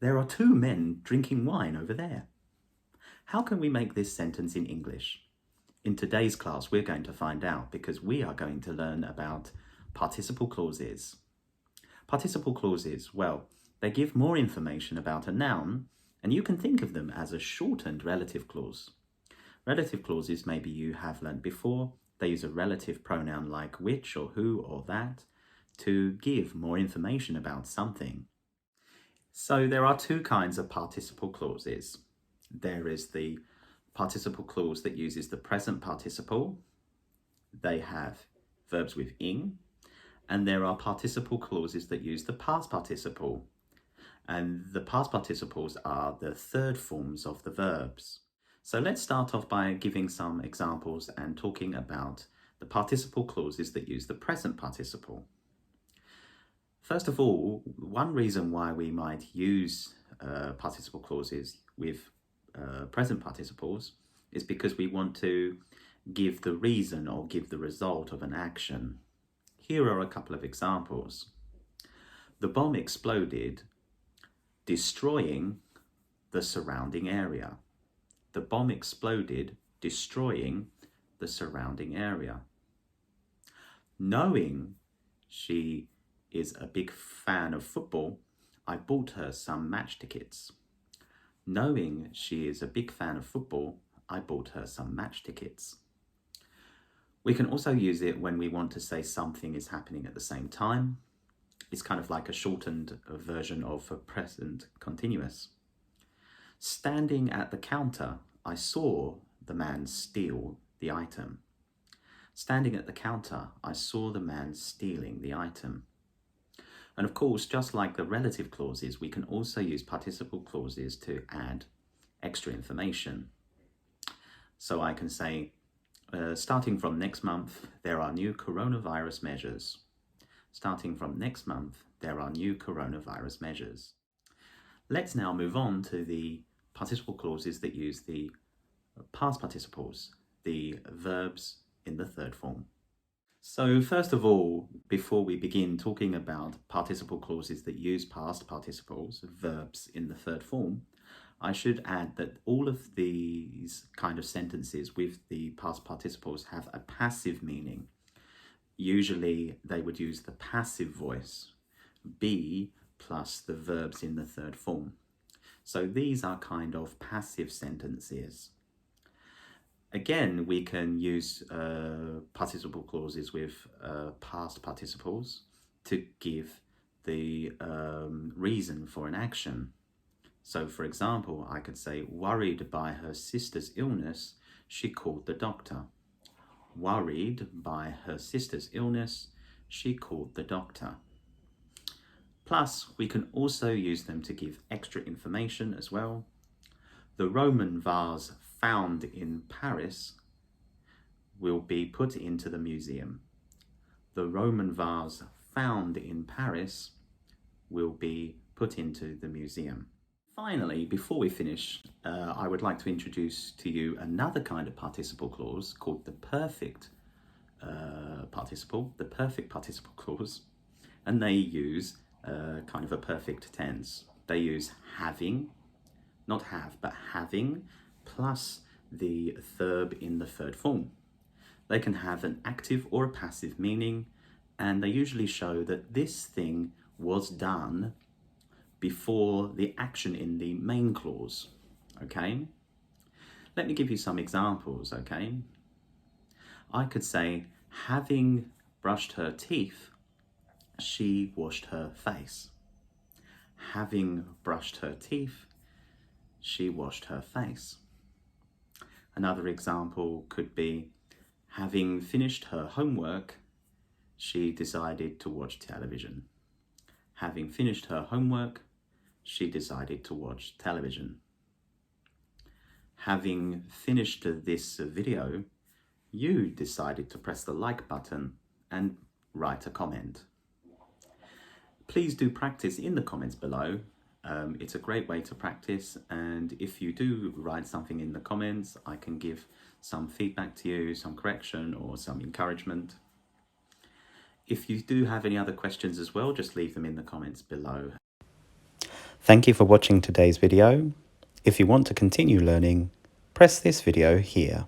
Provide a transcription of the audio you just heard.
There are two men drinking wine over there. How can we make this sentence in English? In today's class, we're going to find out because we are going to learn about participle clauses. Participle clauses, well, they give more information about a noun, and you can think of them as a shortened relative clause. Relative clauses, maybe you have learned before, they use a relative pronoun like which or who or that to give more information about something. So there are two kinds of participle clauses. There is the participle clause that uses the present participle. They have verbs with ing. And there are participle clauses that use the past participle. And the past participles are the third forms of the verbs. So let's start off by giving some examples and talking about the participle clauses that use the present participle. First of all, one reason why we might use participle clauses with present participles is because we want to give the reason or give the result of an action. Here are a couple of examples. The bomb exploded, destroying the surrounding area. The bomb exploded, destroying the surrounding area. Knowing she is a big fan of football, I bought her some match tickets. Knowing she is a big fan of football, I bought her some match tickets. We can also use it when we want to say something is happening at the same time. It's kind of like a shortened version of a present continuous. Standing at the counter, I saw the man steal the item. Standing at the counter, I saw the man stealing the item. And of course, just like the relative clauses, we can also use participle clauses to add extra information. So I can say, starting from next month, there are new coronavirus measures. Starting from next month, there are new coronavirus measures. Let's now move on to the participle clauses that use the past participles, the verbs in the third form. So first of all, before we begin talking about participle clauses that use past participles, verbs in the third form, I should add that all of these kind of sentences with the past participles have a passive meaning. Usually they would use the passive voice, be plus the verbs in the third form. So these are kind of passive sentences. Again, we can use participle clauses with past participles to give the reason for an action. So for example, I could say, worried by her sister's illness, she called the doctor. Worried by her sister's illness, she called the doctor. Plus, we can also use them to give extra information as well. The Roman vase found in Paris will be put into the museum. The Roman vase found in Paris will be put into the museum. Finally, before we finish, I would like to introduce to you another kind of participle clause called the perfect participle clause, and they use kind of a perfect tense. They use having, not have, but having, plus the verb in the third form. They can have an active or a passive meaning, and they usually show that this thing was done before the action in the main clause, okay? Let me give you some examples, okay? I could say, having brushed her teeth, she washed her face. Having brushed her teeth, she washed her face. Another example could be, having finished her homework, she decided to watch television. Having finished her homework, she decided to watch television. Having finished this video, you decided to press the like button and write a comment. Please do practice in the comments below. It's a great way to practice, and if you do write something in the comments, I can give some feedback to you, some correction or some encouragement. If you do have any other questions as well, just leave them in the comments below. Thank you for watching today's video. If you want to continue learning, press this video here.